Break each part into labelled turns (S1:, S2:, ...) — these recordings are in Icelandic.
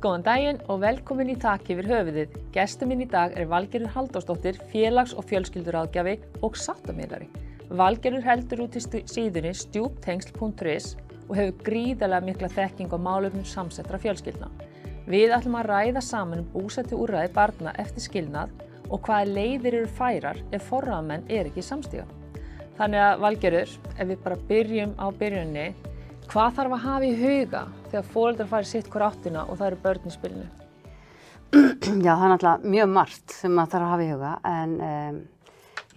S1: Góðan daginn og velkomin í Takk yfir höfuðið. Gestur minn í dag Valgerður Halldórsdóttir, félags- og fjölskylduráðgjafi og sáttamiðlari. Valgerður heldur út í síðunni stjúptengsl.is og hefur gríðarlega mikla þekkingu á málefnum samsettra fjölskyldna. Við ætlum að ræða saman búsetuúrræði barna eftir skilnað og hvaða leiðir eru færar ef forráðamenn ekki samstíga. Þannig að Valgerður, ef við bara byrjum á byrjunni, hvað þarf að hafa í huga þegar foreldrar fara sitt hver áttina og það eru börn í spilinu?
S2: Já, það er náttúrulega mjög margt sem maður þarf að hafa í huga en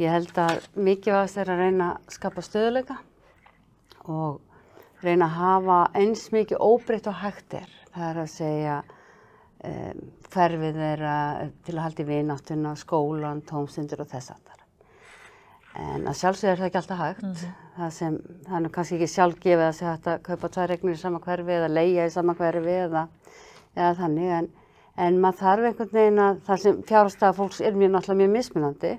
S2: ég held að mikilvægast að reyna að skapa stöðugleika og reyna að hafa eins mikið óbreytt og hægt er. Það er að segja hverfið þeirra til að halda í vináttuna, skólan, tómstundir og þess aftar. En að sjálfsögðu er það ekki alltaf hægt. Það er nú kannski ekki sjálfgefið að segja hægt að kaupa 2 eignir í sama hverfi eða leigja í sama hverfi eða þannig. En maður þarf einhvern veginn að það sem fjárhagsstaða fólks náttúrulega mjög mismunandi.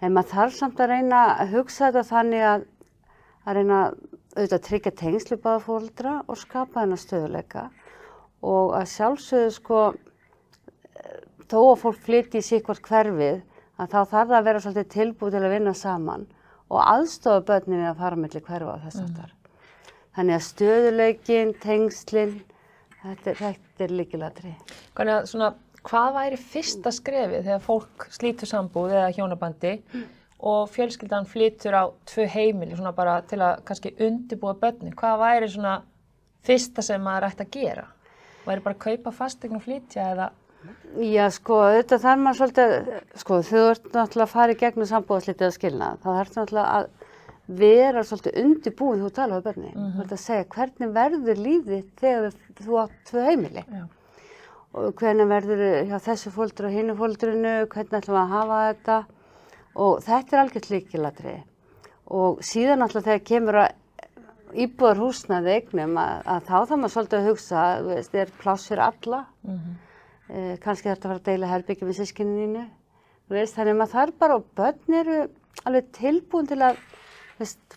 S2: En maður þarf samt að reyna að hugsa þetta þannig að reyna auðvitað að tryggja tengsl við báða foreldra og skapa þennan stöðugleika. Og að sjálfsögðu þó að fólk flytji í sitthvort hverfið, að þá þarf það að vera svolítið tilbúið til að vinna saman og aðstofa börnin við að fara milli hverfa og þess aftar. Þannig að stöðuleikinn, tengslin, þetta er lykilatriði.
S1: Hvað væri fyrsta skrefið þegar fólk slítur sambúð eða hjónabandi og fjölskyldan flytur á 2 heimili bara til að kannski undirbúa börnin? Hvað væri fyrsta sem maður ætti að gera? Væri bara að kaupa fasteign og flytja eða?
S2: Já, auðvitað þarf maður svolítið, þú ert náttúrulega að fara í gegnum sambúðarslitið að skilnað, þá þarf náttúrulega að vera svolítið undirbúin þú tala við börnin. Þú ert að segja hvernig verður lífið þegar þú átt 2 heimili. Já. Og hvernig verður hjá þessu foreldri og hinu foreldrinu, hvernig ætlum við að hafa þetta og þetta er algjört lykilatriði. Og síðan náttúrulega þegar kemur að íbúðarhúsnæði eignum að þá þarf maður svolítið að hugsa, er pláss fyrir alla. Kannski þarf þetta að fara að deila herbergi með systkininu þínu. Þannig maður þarf bara og börn eru alveg tilbúin til að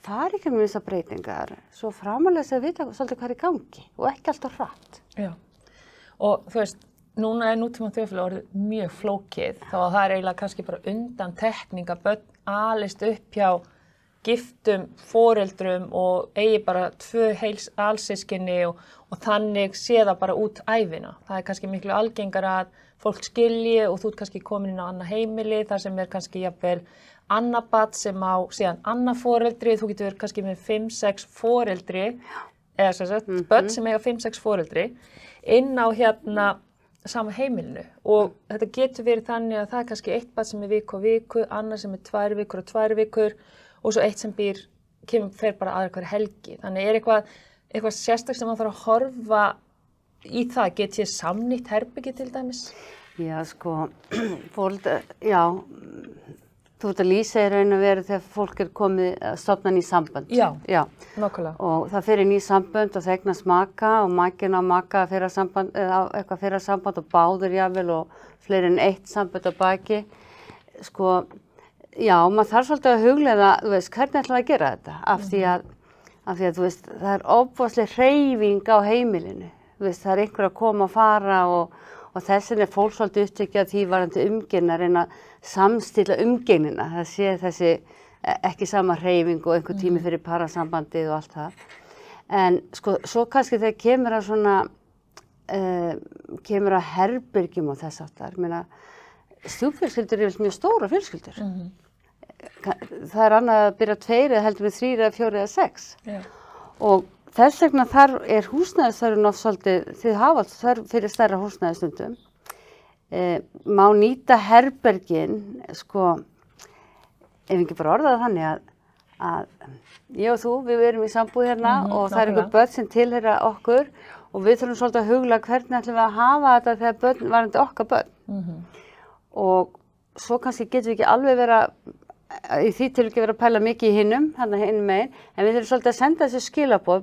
S2: fara ekki með þessar breytingar svo framalega að vita svolítið hvað er í gangi og ekki alltaf hratt.
S1: Já, og þú veist, núna nútíma þjóðfélag orðið mjög flókið þá að það er eiginlega kannski bara undantekning að börn alist upp hjá giftum foreldrum og eigi bara 2 alsystkini og þannig sé það bara út ævina. Það er kannski miklu algengara að fólk skilji og þú ert kannski komin inn á annað heimili þar sem er kannski jafnvel annað barn sem á síðan annað foreldri. Þú getur verið kannski með 5-6 foreldri eða sem sagt börn sem eiga 5-6 foreldri inn á sama heimilinu og þetta getur verið þannig að það er kannski 1 barn sem er viku og viku, annað sem er 2 vikur og 2 vikur og svo 1 sem fer bara aðra hverja helgi. Þannig er eitthvað sérstaklega sem maður þarf að horfa í það. Get ég samnýtt herbergi til dæmis?
S2: Já, þú ert að lýsa í raun og veru þegar fólk er komið að stofna ný sambönd.
S1: Já, nákvæmlega.
S2: Og það fer í ný sambönd og það eignast maka og makinn á maka að fyrra samband, eða eitthvað fyrra samband og báður jafnvel og fleiri en 1 sambönd á baki. Já, maður þarf svolítið að hugleiða, hvernig ætlum við að gera þetta? Af því að það er ofboðsleg hreyfing á heimilinu. Það er einhver að koma og fara og þess vegna er fólk svolítið upptekið að því varðandi umgengni að reyna að samstilla umgengnina. Það sé þessi ekki sama hreyfing og einhver tími fyrir parasambandið og allt það. En svo kannski þegar kemur að herbergjum og þess aftar. Stjúpfjölskyldur eru mjög stóra fjölskyldur. Það er annað að byrja 2 eða heldur við 3 eða 4 eða 6. Já. Og þess vegna er húsnæðisþörfin oft svolítið, þið hafa þörf fyrir stærra húsnæðisstundum. Má nýta herbergin, ef ekki bara orða það þannig að ég og þú, við erum í sambúð hérna og það er einhver börn sem tilheyra okkur og við þurfum svolítið að hugla hvernig ætlum við að hafa þetta þegar börn varandi okkar börn. Og svo kannski getum við ekki alveg í því til ekki vera að pæla mikið í hinum megin, en við þurfum svolítið að senda þessu skilaboð.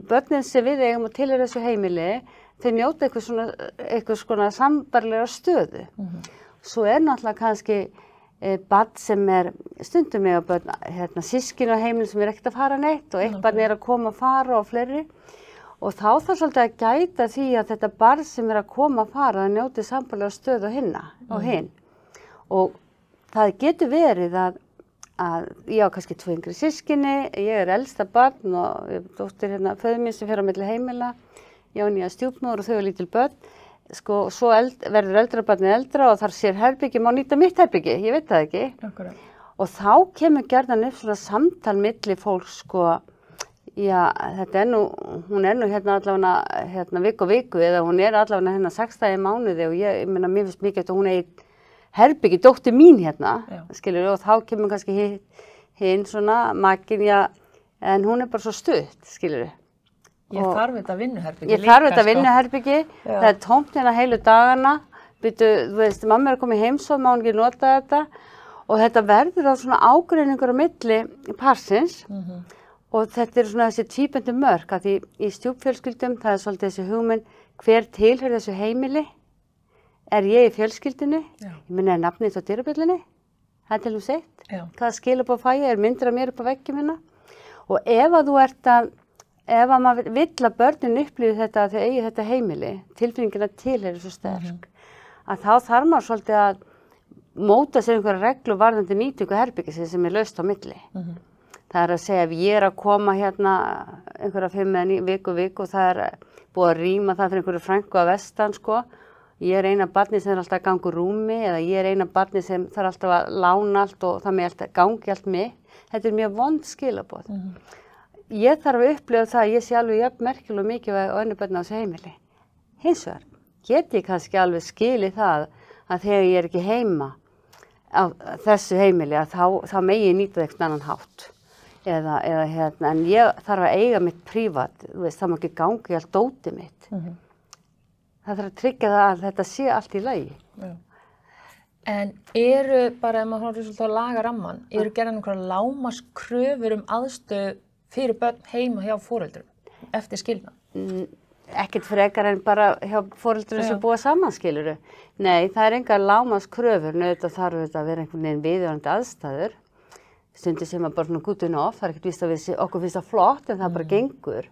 S2: Börnin sem við eigum og tilheyra þessu heimili, þau njóta eitthvað svona sambærilega stöðu. Svo er náttúrulega kannski barn sem er stundum með börn, systkini á heimili sem er ekkert að fara neitt og eitt barn er að koma og fara og fleiri. Og þá þarf svolítið að gæta því að þetta barn sem að koma að fara að njóti sambarlega stöð á hinna og hinn. Og það getur verið að ég á kannski 2 yngri systkini, ég elsta barn og dóttir föður mín sem fer á milli heimila, ég á nýja stjúpmóður og þau lítil börn. Sko, svo verður eldra barnið eldra og þar sér herbyggi, má nýta mitt herbyggi, ég veit það ekki.
S1: Akkurat.
S2: Og þá kemur gjarnan upp svona samtal milli fólks, sko, já, hún er nú hérna allavega viku eða hún er allavega 6 daga í mánuði og ég meina, mér finnst mikið að hún eigi herbyggi, dóttir mín hérna, skilur, og þá kemur kannski hinn svona makinn, já, en hún er bara svo stutt, skilur.
S1: Ég þarf þetta vinnuherbyggi líka.
S2: Ég þarf þetta vinnuherbyggi, það er tómt hérna heilu dagana, þú veist, mamma er að koma í heimsókn, má hún ekki nota þetta og þetta verður á svona ágreiningur á milli parsins og þetta er svona þessi tvíböndi mörk að því í stjúpfjölskyldum það er svolítið þessi hugmynd hver tilheyrir þessu heimili, er ég í fjölskyldinu, ég minna er nafnið á dyrabjöllunni, það er til seitt, hvaða skilaboð fæ ég, er myndir af mér upp á veggjum hérna og ef að maður vill að börnin upplifi þetta að þau eigi þetta heimili, tilfinningina tilheyrir svo sterk, að þá þarf maður svolítið að móta sér einhverja reglu varðandi nýtingu herbyggisins sem er laust á milli. Það er að segja ef ég er að koma hérna einhverja 5 eða viku og það er búið að rýma það fyrir einhverju frænku að vestan, sko. Ég er eina barni sem er alltaf að ganga úr rúmi eða ég er eina barni sem þarf alltaf að lána allt og það með alltaf gangi allt mig. Þetta er mjög vond skilaboð. Ég þarf að upplifa það að ég sé alveg jafn merkilega mikilvæg og önnur börn á þessu heimili. Hins vegar get ég kannski alveg skilið það að þegar ég er ekki heima á þessu heimili að þá megi ég nýta það eitthvað annan hátt. Eða hérna, en ég þarf að eiga mitt prívat, þú veist, það má ekki gangi allt dótið mitt. Það þarf að tryggja það að þetta sé allt í lagi.
S1: Já. En eru bara, ef maður horfir svolítið á lagaramman, eru gerðar einhverjar lágmarkskröfur aðstöðu fyrir börn heima hjá foreldrum eftir skilnað?
S2: Ekkert frekar en bara hjá foreldrum sem búa saman, skilurðu. Nei, það er engar lágmarkskröfur, auðvitað þarf þetta að vera einhvern veginn viðeigandi aðstæður. Stundum sem að bara svona good enough, það er ekkert víst að okkur finnst það flott en það bara gengur.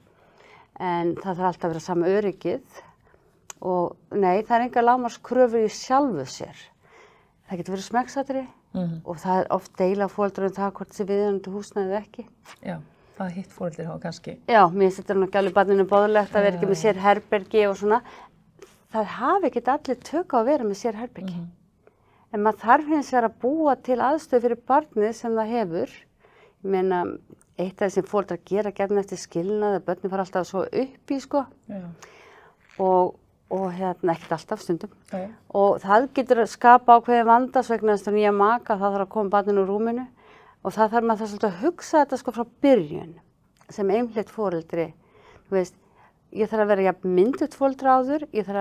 S2: En það þarf alltaf að vera sama öryggið og nei, það er engar lágmarkskröfur í sjálfu sér. Það getur verið smekksatriði og það er oft deila foreldrar það hvort þessi viðeigandi húsnæði eða ekki.
S1: Já, það hitt foreldrar hafa kannski.
S2: Já, mér finnst þetta nú ekki alveg barninu boðlegt að vera ekki með sér herbergi og svona. Það hafi ekki allir tök á að vera með sér herbergi. En maður þarf hins vegar að búa til aðstöðu fyrir barnið sem það hefur. Ég meina, eitt af þessum foreldrar gera gjarnan eftir skilnað að börnin fara alltaf svo upp í, sko. Og hérna, ekkert alltaf stundum. Og það getur að skapa ákveðið vanda vegna þess að nýja maka, það þarf að koma barninu úr rúminu. Og það þarf maður svolítið að hugsa þetta sko frá byrjun sem einhleytt foreldri. Þú veist, ég þarf að vera jafn myndugt foreldra áður, ég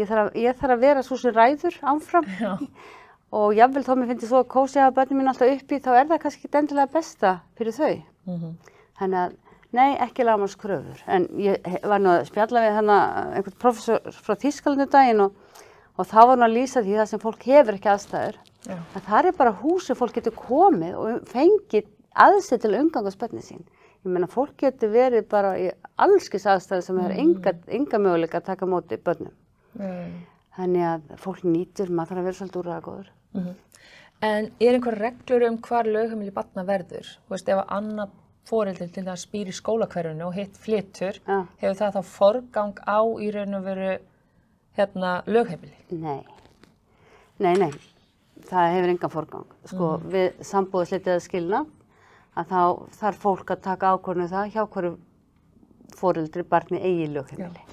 S2: þarf að vera svo sem ræður áfram. Og jafnvel þó mér finnst svo að kósi að börnin mín alltaf uppi, þá er það kannski ekki endilega besta fyrir þau. Þannig að, nei, ekki lágmarkskröfur. En ég var nú að spjalla við einhvern professor frá Þýskalandi daginn og þá var nú að lýsa því það sem fólk hefur ekki aðstæður. Að það er bara hús sem fólk getur komið og fengið aðstöðu til að umgangast börnin sín. Ég meina, fólk getur verið bara í allskis aðstæður sem er enga möguleika að taka móti börnum. Þannig að fólk nýtur, maður þarf að vera svolítið úrræðagóður.
S1: En er einhver reglur hvar lögheimili barna verður? Þú veist, ef annað foreldri til þess býr í skólahverfinu og hitt flytur, hefur það þá forgang á í raun og veru lögheimili?
S2: Nei. Það hefur engan forgang. Sko, við sambúðarslitið að skilna, að þá þarf fólk að taka ákvörðun það hjá hverju foreldri barni eigi lögheimili.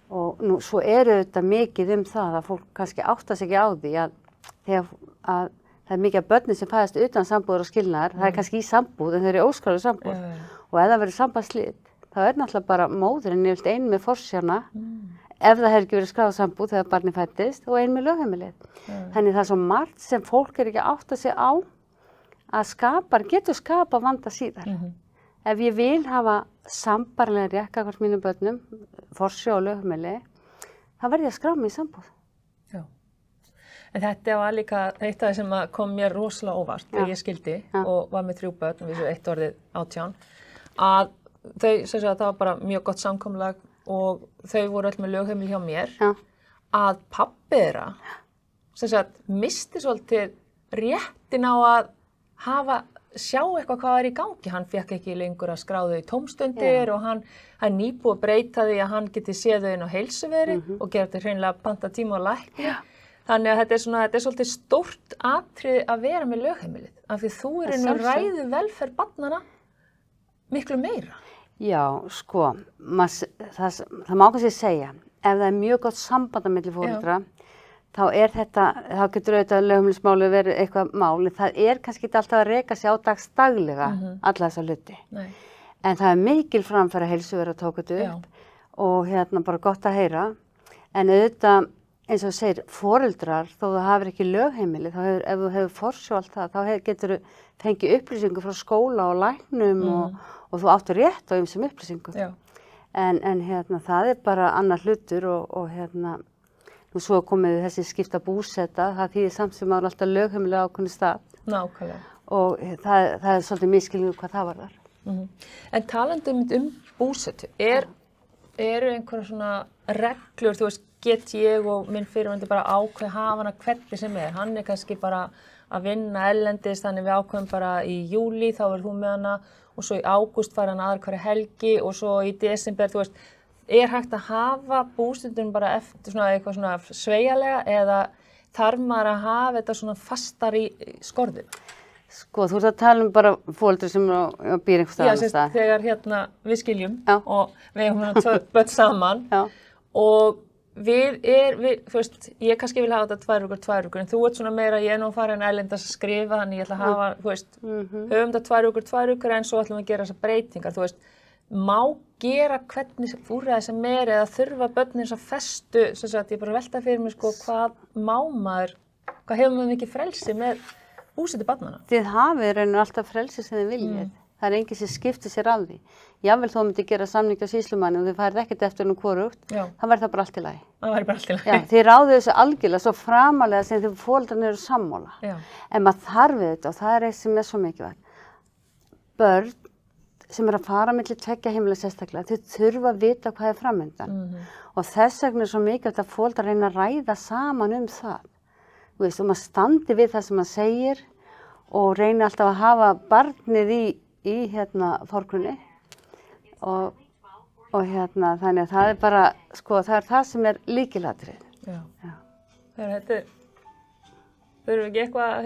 S2: Og nú, svo eru þetta mikið það að fólk kannski áttar sig ekki á því að það er mikið af börnin sem fæðast utan sambúðar og skilnaðar, það er kannski í sambúð en þau eru í óskráðri sambúð. Og ef það verður sambandsslit, þá er náttúrulega bara móðurinn yfirleitt ein með forsjána ef það hefur ekki verið skráð sambúð þegar barnið fæddist og ein með lögheimilið. Þannig það er svo margt sem fólk er ekki að átta sig á að getur skapa vanda síðar. Ef ég vil hafa sambarlega rétt gagnvart mínum börnum, forsjá og lögheimili, þá verð ég að skrá mig í sambúð.
S1: Já. En þetta var líka eitt af það sem kom mér rosalega óvart þegar ég skildi og var með 3 börn og við svo eitt orðið 18, að þau, það var bara mjög gott samkomulag og þau voru öll með lögheimili hjá mér,
S2: Já.
S1: að pabbi þeirra, sem sagt, misti svolítið réttin á að sjá eitthvað hvað er í gangi. Hann fékk ekki lengur að skráðu í tómstundir og hann nýbúið að breyta því að hann geti séð þau inn á heilsuveri og gera þetta hreinlega panta tíma á lækni. Þannig að þetta er svolítið stórt atriði að vera með lögheimilið, af því þú ræður velferð barnanna miklu meira.
S2: Já, sko, það má kannski segja, ef það er mjög gott samband á milli foreldra, þá getur auðvitað lögheimilismáli verið eitthvað máli, það er kannski ekki alltaf að reka sig á daglega alla þessa hluti. Nei. En það er mikil framfæri heilsuvera að tóka þetta upp og bara gott að heyra, en auðvitað eins og þú segir, foreldrar, þó þú hafir ekki lögheimili, ef þú hefur forsjá allt það, þá getur þú fengið upplýsingu frá skóla og læknum og þú áttu rétt á ýmsum upplýsingu. En það er bara annar hlutur og nú svo komið þessi skipta búseta, það þýðir samt sem maður alltaf lögheimili á ákveðnum stað. Nákvæmlega. Og það er svolítið misskilningur hvað það varðar.
S1: En talandi búsetu, eru einhverja svona reglur, þú veist, get ég og minn fyrirvændi bara ákveð hafa hana hvernig sem er. Hann kannski bara að vinna erlendis, þannig við ákveðum bara í júlí, þá verður þú með hana og svo í ágúst fara hann aðra hverja helgi og svo í desember, þú veist, er hægt að hafa bústundum bara eftir svona eitthvað svona sveigjanlega eða þarf maður að hafa þetta svona fastar í skorðum?
S2: Sko, þú ert að tala bara foreldri sem býr einhvers staðar.
S1: Já, þegar við skiljum og við hefum tvö börn saman og þú veist, ég kannski vil hafa þetta 2 vikur, en þú ert svona meira, ég nú að fara erlendis að skrifa, þannig ég ætla að hafa, þú veist, höfum þetta 2 vikur, en svo ætlum við að gera þessar breytingar, þú veist, má gera hvernig úrræði sem eða þurfa börnin þess að festu, sem sagt, ég bara velta fyrir mig, sko, hvað hefur maður mikið frelsi með búsetu barnanna?
S2: Þið hafið rauninu alltaf frelsi sem þið viljið. Það er enginn sem skiptir sér af því. Jafnvel þó myndi gera samning á sýslumanni og þið færið ekkert eftir hvorugt, þá væri það bara allt í lagi.
S1: Það væri bara allt í lagi.
S2: Já, þið ráðið þessu algjörlega svo framalega sem þið foreldrarnir eru sammála. En maður þarf þetta og það er eitt sem er svo mikilvægt. Börn sem eru að fara milli 2 heimila sérstaklega, þau þurfa að vita hvað er framundan. Og þess vegna er svo mikilvægt að foreldrar reyna að ræða saman það. Þú veist, og maður standi við það sem maður segir og reyna alltaf að hafa barnið í forgrunni og þannig að það er bara, sko, það er það sem er lykilatriði.
S1: Já. Þurfum við ekki eitthvað að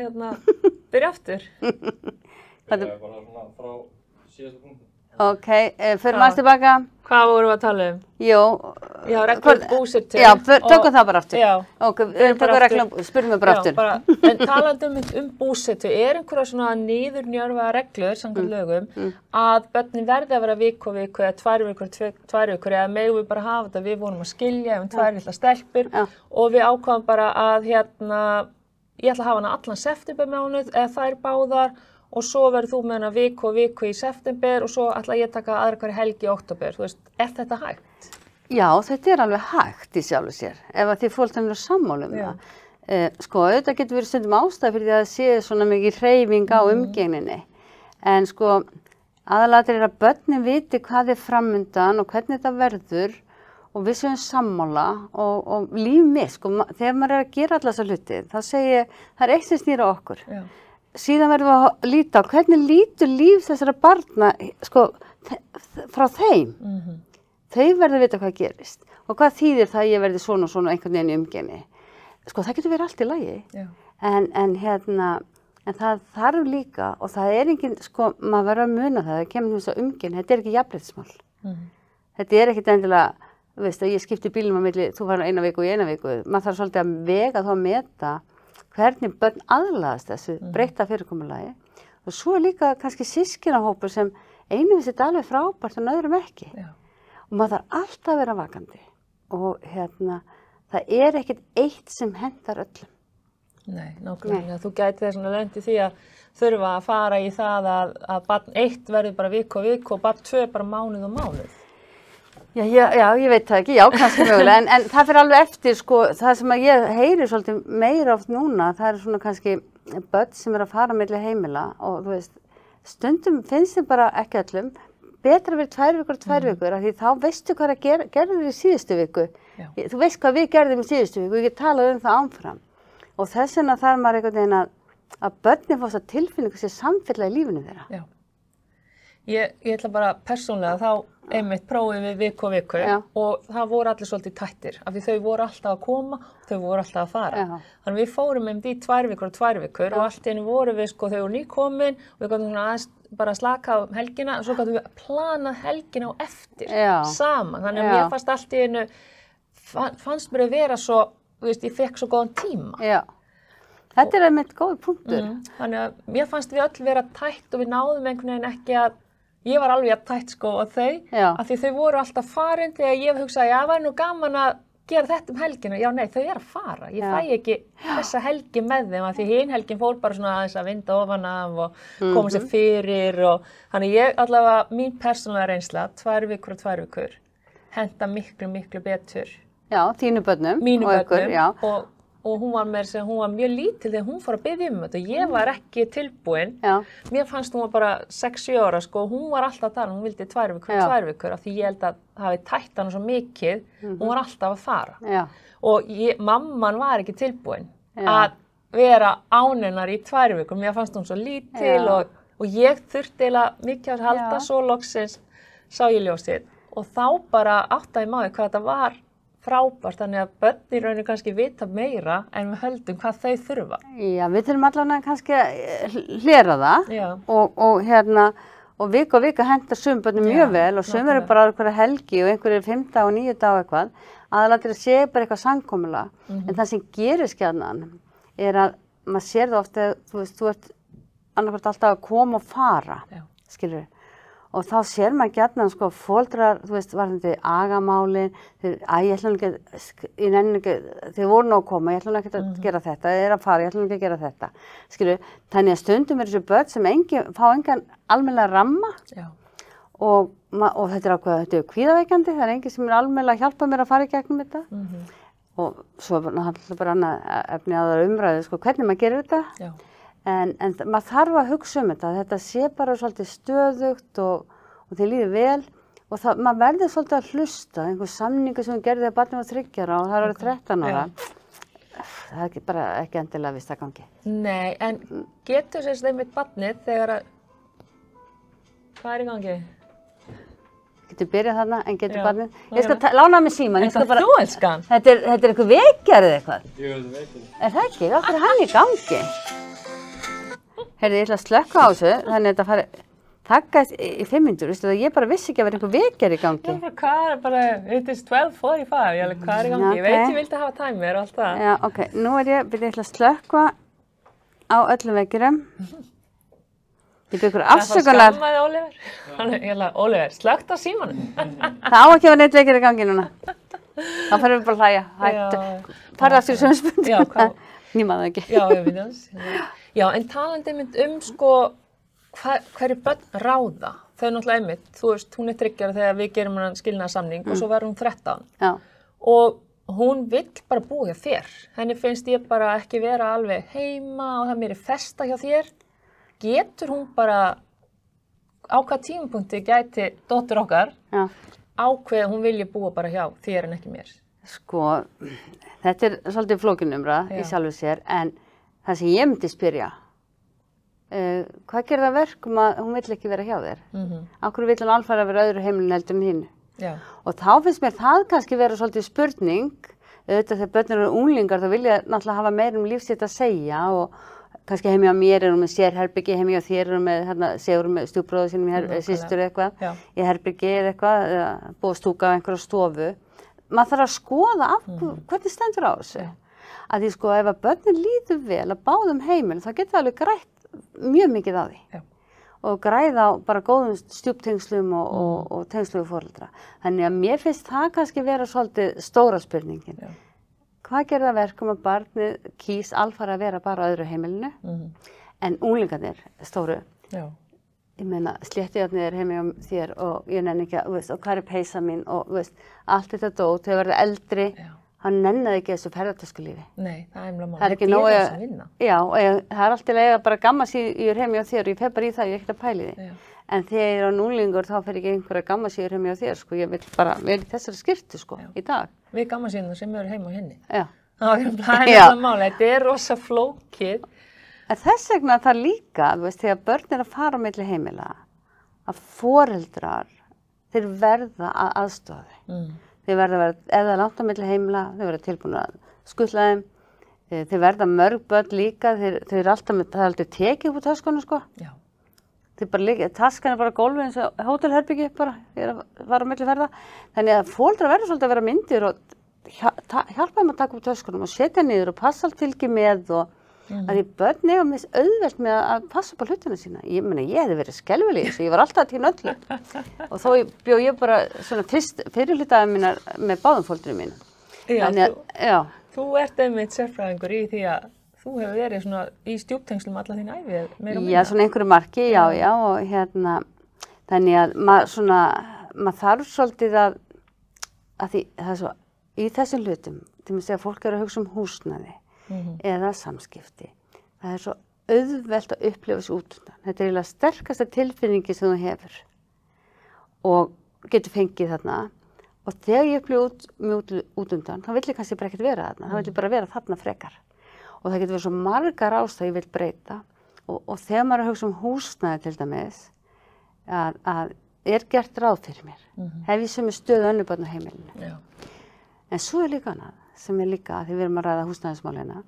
S1: byrja aftur?
S3: Það er bara svona frá síðasta punktu.
S2: Ok, förum aðeins tilbaka.
S1: Hvað vorum við að tala um?
S2: Jú.
S1: Já, reglum búsetu.
S2: Já, tökum það bara aftur.
S1: Já.
S2: Ok, tökum reglum, spyrjum við bara aftur.
S1: En talandi búsetu, einhverja svona niðurnjörfaða reglur, samkvæmt lögum, að börnin verði að vera viku eða 2 vikur, 2 vikur, eða megum við bara hafa þetta, við vorum að skilja 2 litla stelpur og við ákváðum bara að ég ætla að hafa hana allan septembermánuð eða þær báðar og svo verður þú með hana viku í september og svo ætla ég að taka aðra hverja helgi í október. Þú veist, er þetta hægt?
S2: Já, þetta er alveg hægt í sjálfu sér, ef að þið foreldrar eru sammála það. Sko, auðvitað getur verið stundum ástæða fyrir því að það sé svona mikið hreyfing á umgengninni. En sko, aðalatriði er að börnin viti hvað er framundan og hvernig þetta verður og við séum sammála og líf mitt, sko, þegar maður er að gera alla þessa hluti, þá segi ég, það er eitt sem snýr á okkur. Síðan verðum við að líta á hvernig lítur líf þessara barna, sko, frá þeim. Þau verður að vita hvað gerist og hvað þýðir það að ég verði svona og svona einhvern veginn í umgengni. Sko, það getur verið allt í lagi. En það þarf líka og það er engin, sko, maður verður að muna það kemur þess að umgengni, þetta er ekki jafnréttismál. Þetta er ekkit endilega, veist að ég skipti bílum á milli, þú var 1 viku og 1 viku. Maður þarf svolítið að vega þá að meta hvernig börn aðlagast þessu breytta fyrirkomulagi og svo er líka kannski systkinahópur sem einu vissi þetta alveg frábært en öðrum ekki. Og maður þarf alltaf að vera vakandi og það er ekkert eitt sem hentar öllum.
S1: Nei, nákvæmlega. Þú gæti þess að lenda í því að þurfa að fara í það að barn 1 verður bara viku og barn 2 bara mánuð og mánuð.
S2: Já, ég veit það ekki, já, kannski mögulega, en það fyrir alveg eftir, sko, það sem að ég heyri svolítið meira oft núna, það er svona kannski börn sem að fara milli heimila og þú veist, stundum finnst þeim bara ekki öllum, betra verið 2 vikur og 2 vikur, af því þá veistu hvað gerðir í síðustu viku. Þú veist hvað við gerðum í síðustu viku, við getum talað um það áfram. Og þess vegna þarf maður einhvern veginn að börnin fá þessa tilfinningu sem samfella í lífinu þeirra.
S1: Já. Ég ætla bara persónlega þá einmitt prófið við viku og viku og það voru allir svolítið tættir af því þau voru alltaf að koma, þau voru alltaf að fara. Þannig við fórum í 2 vikur og 2 vikur og allt í einu voru við sko, þau voru nýkomin og við gátum svona aðeins bara slaka á helgina og svo gátum við planað helgina á eftir saman. Þannig að mér fannst allt í einu, fannst mér að vera svo, þú veist, ég fekk svo góðan tíma.
S2: Já. Þetta einmitt góð punktur.
S1: Þannig að mér fannst við öll vera tætt og við náðum einhvern veginn ekki að ég var alveg að tætt sko og þau, af því þau voru alltaf farin þegar ég hugsaði, já, það væri nú gaman að gera þetta helgina. Já, nei, þau að fara. Ég fæ ekki þessa helgi með þeim, af því hin helgin fór bara svona aðeins að vinda ofan af og koma sér fyrir og þannig ég allavega, mín persónulega reynsla, 2 vikur og 2 vikur, henta miklu betur. Já,
S2: þínu börnum.
S1: Mínu börnum og hún var mjög lítil þegar hún fór að biðja þetta og ég var ekki tilbúin. Mér fannst hún var bara 6-7 ára sko og hún var alltaf að tala, hún vildi 2 vikur af því ég held að það hafi tætt hana svo mikið, hún var alltaf að fara. Og mamman var ekki tilbúin að vera án hennar í 2 vikur, mér fannst hún svo lítil og ég þurfti eiginlega mikið að halda svo loksins sá ég ljósið og þá bara áttaði maður hvað þetta var frábært, þannig að börn í rauninu kannski vita meira en við höldum hvað þau þurfa.
S2: Já, við þurfum allavega kannski að hlera það og vika henta sum börnum mjög vel og sum eru bara einhverja helgi og einhverju 5 daga og 9 daga eitthvað, aðalega til að sé bara eitthvað samkomulag. En það sem gerist gjarnan er að maður sér það ofta, þú ert annarkvæmt alltaf að koma og fara, skilur við. Og þá sér maður gjarnan sko foreldrar, þú veist, varðandi agamálin, ég ætla ekki, þið voru nú að koma, ég ætla ekki að gera þetta, þið að fara, ég ætla ekki að gera þetta. Skilju, þannig að stundum þessu börn sem fá engan almennilega ramma og þetta er kvíðaveikandi, það er enginn sem almennilega að hjálpa mér að fara í gegnum þetta. Og svo náttúrulega bara annað efni á það umræðu, sko, hvernig maður gerir þetta. En maður þarf að hugsa þetta sé bara svolítið stöðugt og þið líður vel og maður verður svolítið að hlusta, einhver samningu sem við gerðum þegar barnið var 3 ára og það var 13 ára. Það er bara ekki endilega vist að gangi.
S1: Nei, en getur þess að einmitt barnið þegar að, hvað er í gangi?
S2: Getur byrjað þarna en getur barnið. Ég skal lána mig síman.
S1: En það þú elskan?
S2: Þetta er eitthvað vekjarið eitthvað.
S3: Jú, þetta er vekjarið.
S2: Er það ekki? Hvað er hann í gangi? Herði, ég ætla að slökka á þessu, þannig að þetta fari takkast í 5 mínútur, veistu það, ég bara vissi ekki að vera einhver vekjar í gangi.
S1: Já, hvað er bara, it is 12:45, ég alveg, hvað er í gangi? Ég veit ég vildi hafa timer og allt það.
S2: Já, ok, nú ég ætla að slökka á öllum vekjurum. Ég byrja ykkur afsökunar.
S1: Það skammaði Oliver. Ég ætla, Oliver, slökkt á símanum.
S2: Það á ekki að vera neitt vekjar í gangi núna. Þá farum við bara að hlæja, hættu. Farðu aftur í sömu spurningu. Nýmaðu ekki.
S1: Já, ég veit það. Já, en talandi sko, hverju börn ráða, þau náttúrulega einmitt, þú veist, hún er 3 ára þegar við gerum hann skilnaðarsamning og svo verður hún 13. Og hún vill bara búa hjá þér. Henni finnst ég bara ekki vera alveg heima og það er meiri festa hjá þér. Getur hún bara, á hvað tímapunkti gæti dóttir okkar ákveða að hún vilji búa bara hjá þér en ekki mér?
S2: Sko, þetta er svolítið flókin umræða í sjálfu sér, en það sem ég myndi spyrja, hvað gerir það verkum að hún vill ekki vera hjá þér? Af hverju vill hún alfarið vera öðru heimilin heldur en hinn? Og þá finnst mér það kannski vera svolítið spurning, auðvitað þegar börn eru unglingar, þá vilja náttúrulega hafa meira líf sitt að segja og kannski heimi á mér er hún með sérherbyggi, heimi á þér er hún með, segur hún með stjúpbróður sínum, systur eitthvað, í herbyggi er eitthvað, búið að stúka á einhverja stofu. Maður þarf að skoða hvernig stendur á þessu. Að því sko ef að börnin líður vel að báðum heimilum, þá getur það alveg grætt mjög mikið á því. Og græða á bara góðum stjúptengslum og tengslum við foreldra. Þannig að mér finnst það kannski vera svolítið stóra spurningin. Hvað gerir það verkum að barnið kýs alfarið að vera bara á öðru heimilinu? En unglingarnir stóru. Ég meina, sléttujarnir er heimi á þér og ég nenni ekki að, og hvað er peysa mín og allt þetta dót, þau verða eldri. Hann nennaði ekki þessu ferðartöskulífi.
S1: Nei, það er mjög
S2: það er ekki nóg að vinna. Já, og það er alltaf lega bara gamma sér heimi á þér og ég fer bara í það, ég er ekkert að pæli því. En þegar ég er á núlingur þá fer ekki einhverja gammasíður heim hjá þér, sko. Ég vil bara vera í þessari skyrtu, sko, í dag.
S1: Við gammasíðuna sem eru heima á henni.
S2: Já.
S1: Það er nefnilega máli. Þetta er rosa flókið.
S2: En þess vegna það líka, þú veist, þegar börn er að fara á milli heimila, að foreldrar, þeir verða að aðstofa þau. Þeir verða að vera, ef það er langt á milli heimila, þeir verða tilbúin að skutla þeim. Þeir verða mörg börn líka, þeir eru alltaf með, það er aldrei tekið upp á töskunum, sko. Já. Þeir bara líka, taskan er bara gólfið eins og hótelherbyggi bara, ég er að fara á milli ferða. Þannig að foreldrar verður svolítið að vera myndir og hjálpa þeim að taka upp töskunum og setja niður og passa allt fylgi með og að því börn eiga mis auðvelt með að passa upp á hlutina sína. Ég meina, ég hefði verið skelfileg í þessu, ég var alltaf að týna öllu. Og þó bjó ég bara svona fyrir hlutaði mínar með báðum foreldrum mínu.
S1: Já, þú ert einmitt sérfræðingur í því að þú hefur verið svona í stjúptengslum alla þín ævi meira og minna.
S2: Já, svona einhverju marki, já, og þannig að maður þarf svolítið að því það er svo, í þessum hlutum, til að segja að fólk eru að hugsa húsnæði eða samskipti. Það er svo auðvelt að upplifa þessu útundan. Þetta er eiginlega sterkasta tilfinningi sem þú hefur og getur fengið þarna. Og þegar ég upplifa útundan, þá vill ég kannski bara ekkert vera þarna. Það vill ég bara vera þarna frekar. Og það getur verið svo margar ástæður ég vil breyta. Og þegar maður er að hugsa húsnæði til dæmis, að er gert ráð fyrir mér. Hef ég sömu stöðu önnur börn á heimilinu. Já. En svo er líka annað, sem er líka, því við erum að ræða húsnæðismálina,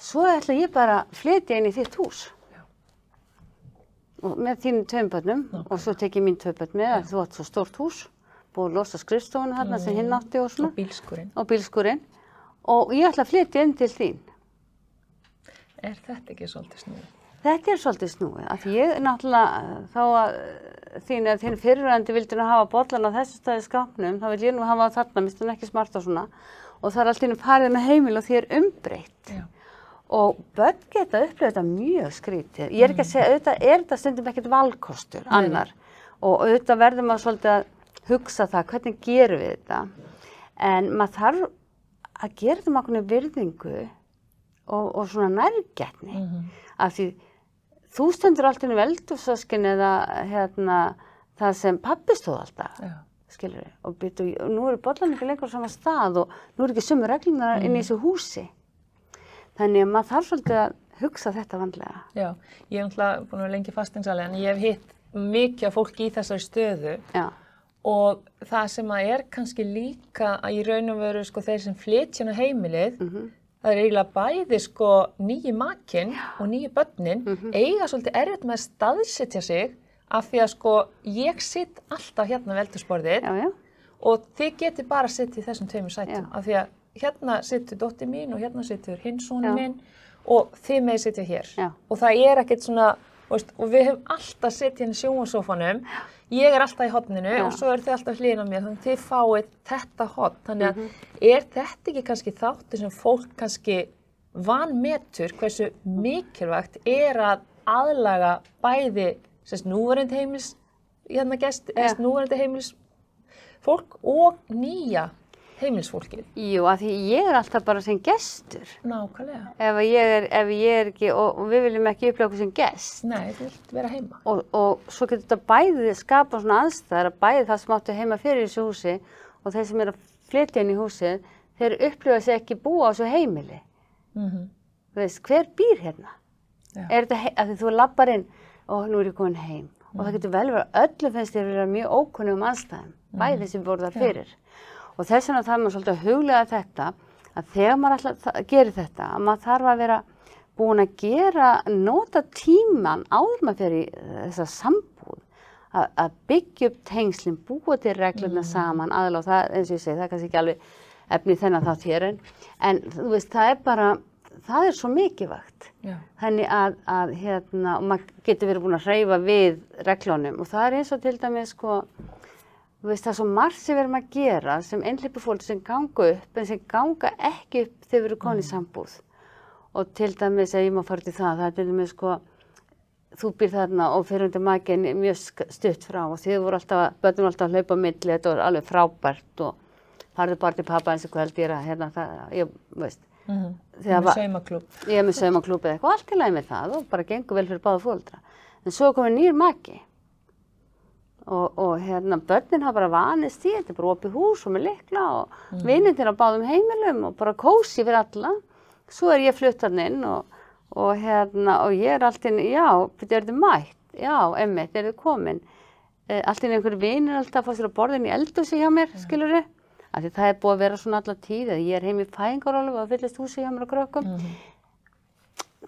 S2: svo ætla ég bara að flytja inn í þitt hús. Já. Og með þínum 2 börnum, og svo tek ég mín 2 börn með, að þú átt svo stórt hús, búið að losa skrifstofuna þarna sem hinn átti og svona. Og bílskúrinn. Og ég ætla að flytja inn til þín.
S1: Er þetta ekki svolítið snúið?
S2: Þetta er svolítið snúið, af því ég náttúrulega, þá að þín fyrirvændi vildi nú hafa bollan á þessu staði skápnum, þá vil ég nú hafa þarna, minnst hún ekki smart og svona, og það er allt í einu farið með heimil og því er umbreytt. Já. Og börn geta upplifað þetta mjög skrítið. Ég er ekki að segja, auðvitað er þetta stundum ekkert valkostur, annar, og auðvitað verður maður svolítið að hugsa það, hvernig gerum við þetta, en maður þarf að gera þetta með ákveðinni virðingu og svona nærgætni, af því þú stendur alltaf inn í eldhúsvaskinni eða það sem pabbi stóð alltaf, skilur við, og nú eru bollan ekki lengur á sama stað og nú eru ekki sömu reglunar inn í þessu húsi. Þannig að maður þarf svolítið að hugsa þetta vandlega. Já,
S1: ég hef náttúrulega búin að vera lengi fasteignsali en ég hef hitt mikið af fólki í þessari stöðu. Já. Og það sem að er kannski líka að í raun og veru sko þeir sem flytja inn á heimilið, það er eiginlega bæði sko nýji makinn og nýju börnin eiga svolítið erfitt með að staðsetja sig af því að sko ég sitt alltaf hérna við eldhúsborðið og þið getið bara sitt í þessum 2 sætum af því að hérna sittur dóttir mín og hérna sittur hinn sonur minn og þið með sitja hér. Og það er ekkert svona, veist, og við höfum alltaf sitt hérna í sjónvarpssófanum, ég er alltaf í horninu og svo eru þið alltaf hliðin á mér, þannig að þið fáið þetta horn. Þannig að er þetta ekki kannski þáttur sem fólk kannski vanmetur hversu mikilvægt er að aðlaga bæði núverandi heimilis, núverandi heimilis fólk og nýja heimilisfólkið?
S2: Jú, af því ég er alltaf bara sem gestur.
S1: Nákvæmlega.
S2: Ef ég er ekki, og við viljum ekki upplifa okkur sem gest.
S1: Nei, þú vilt vera heima.
S2: Og svo getur þetta bæði skapa svona aðstæður að bæði það sem áttu heima fyrir þessu húsi og þeir sem eru að flytja inn í húsið, þeir upplifa sig ekki búa á þessu heimili. Þú veist, hver býr hérna? Er þetta, af því þú lappar inn og nú er ég komin heim. Og það getur vel verið að öllum finnst þér vera mjög ókunnugum aðstæðum, bæði sem voru þar fyrir. Og þess vegna þarf maður svolítið að huglega þetta, að þegar maður gerir þetta, að maður þarf að vera búin að nota tíman áður maður fyrir þessa sambúð, að byggja upp tengslin, búa til reglurna saman, aðallega, og það, eins og ég segi, það er kannski ekki alveg efni þennan þá þér, en þú veist, það er svo mikilvægt. Þannig að og maður getur verið búin að hreyfa við reglunum, og það er eins og til dæmis, sko, þú veist, það er svo margt sem við erum að gera sem einhleypufólk sem ganga upp en sem ganga ekki upp þegar við erum komin í sambúð. Og til dæmis, ef ég má fara til það er til dæmis sko, þú býr þarna og fyrir undir makinn mjög stutt frá og þið voru alltaf, börnum voru alltaf að hlaupa á milli, þetta var alveg frábært og farðu bara til pappa eins og hvað held ég að hérna það, ég veist.
S1: Með saumaklúbb.
S2: Ég er með saumaklúbb eða eitthvað, allt í lagi með það og bara gengur vel fyrir báða foreldra. En svo komið nýr maki og börnin hafa bara vanist í, þetta er bara opið hús og með lykla og vinirnir á báðum heimilum og bara kósí fyrir alla. Svo er ég flutt þarna inn og ég er allt inn, já, er þið mætt? Já, einmitt, er þið komin? Allt inn einhverju vinir alltaf að fá sér að borða inn í eldhúsi hjá mér, skilurðu? Af því það er búið að vera svona alla tíð, ég er heim í fæðingarorlofi og fyllist húsi hjá mér á Krökkum.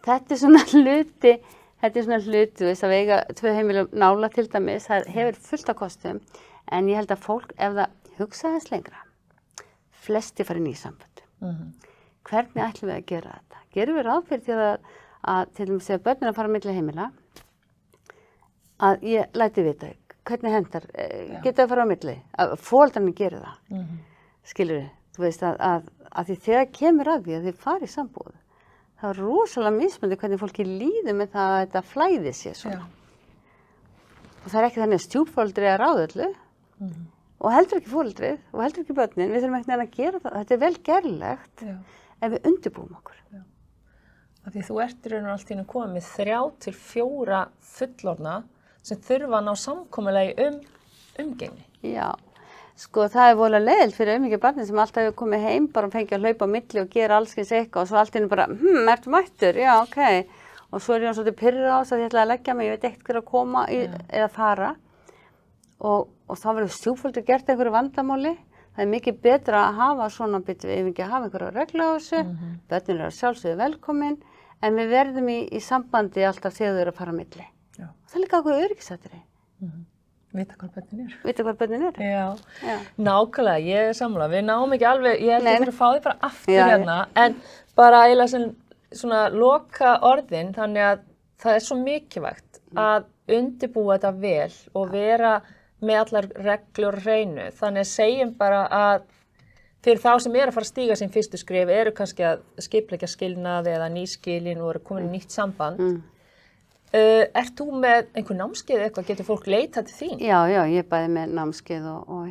S2: Þetta er svona hluti, þú veist, að eiga 2 heimili nála til dæmis, það hefur fullt af kostum, en ég held að fólk, ef það hugsa þess lengra, flesti fara inn í sambönd. Hvernig ætlum við að gera þetta? Gerum við ráð fyrir því að til dæmis þegar börnin að fara á milli heimila, að ég læti vita, hvernig hendar, geta að fara á milli, að foreldrarnir gera það, skilurðu, þú veist, að því þegar kemur að því að þið fari í sambúð, það er rosalega mismunandi hvernig fólki líður með það að þetta flæði sér svona. Og það er ekki þannig að stjúpforeldri er að ráða öllu og heldur ekki foreldrið og heldur ekki börnin. Við þurfum ekki að gera það. Þetta er vel gerlegt ef við undirbúum okkur.
S1: Af því þú ert í raun og allt í einu komið með 3 til 4 fullorðna sem þurfa að ná samkomulagi umgengni.
S2: Já. Sko það er voðalega leiðilegt fyrir auðmikið barnið sem alltaf hefur komið heim bara og fengið að hlaupa á milli og gera alls kyns eitthvað og svo allt í einu bara, ertu mættur? Já, ok. Og svo er ég svolítið pirruð á þess að ég ætla að leggja mig, ég veit ekkert hver að koma eða fara. Og þá verður stjúpforeldri gert einhverju vandamáli. Það er mikið betra að hafa svona bit við ekki að hafa einhverja reglu á þessu. Börnin eru að sjálfsögðu velkomin, en við verðum í sambandi alltaf þegar þau eru að fara á milli. Það er líka ákveðið öryggisatriði.
S1: Vita hvað börnin er.
S2: Vita hvað börnin er.
S1: Já. Nákvæmlega, ég er sammála. Við náum ekki alveg, ég held að við þurfum að fá því bara aftur hérna, en bara eiginlega sem svona loka orðin, þannig að það er svo mikilvægt að undirbúa þetta vel og vera með allar reglur og hreinu. Þannig að segjum bara að fyrir þá sem er að fara að stíga sín fyrstu skref eru kannski að skipuleggja skilnaði eða nýskilin og eru komin í nýtt samband. Ert þú með einhver námskeið eitthvað, getur fólk leitað til þín?
S2: Já, ég bæði með námskeið og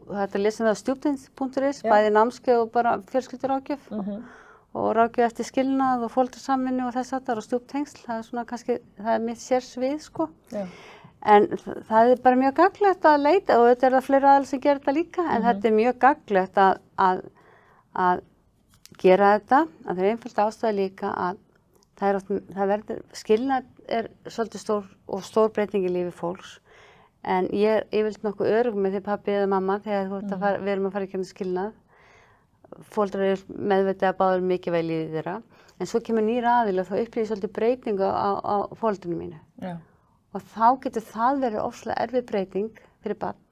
S2: þetta er lesið á stjúptengst.is, bæði námskeið og bara fjölskylduráðgjöf og ráðgjöf eftir skilnað og foreldrasamvinnu og þess aftar og stjúptengsl, það er svona kannski, það er mitt sérsvið, sko. En það er bara mjög gagnlegt að leita og þetta er það fleiri aðeins sem gera þetta líka, en þetta er mjög gagnlegt að gera þetta, að það er einfalt ástæða líka að skilnað er svolítið stór breyting í lífi fólks, en ég vil nokkuð örugg með því pabbi eða mamma þegar við erum að fara í gegnum skilnað. Foreldrar eru meðvitað að báður mikið vel í þeirra, en svo kemur nýr aðili og þá upplýði svolítið breytingu á foreldrinu mínu. Og þá getur það verið ofslega erfið breyting fyrir barn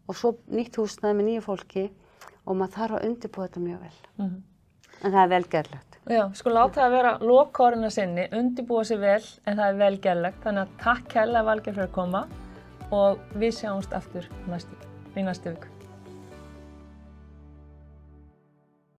S2: og svo nýtt húsnæði með nýju fólki og maður þarf að undirbúa þetta mjög vel. En það er vel gerlegt.
S1: Já, sko láta það að vera lokaorðina sinni, undirbúa sig vel, en það er vel gerlegt. Þannig að takk kærlega Valgerður fyrir að koma og við sjáumst aftur í næstu viku.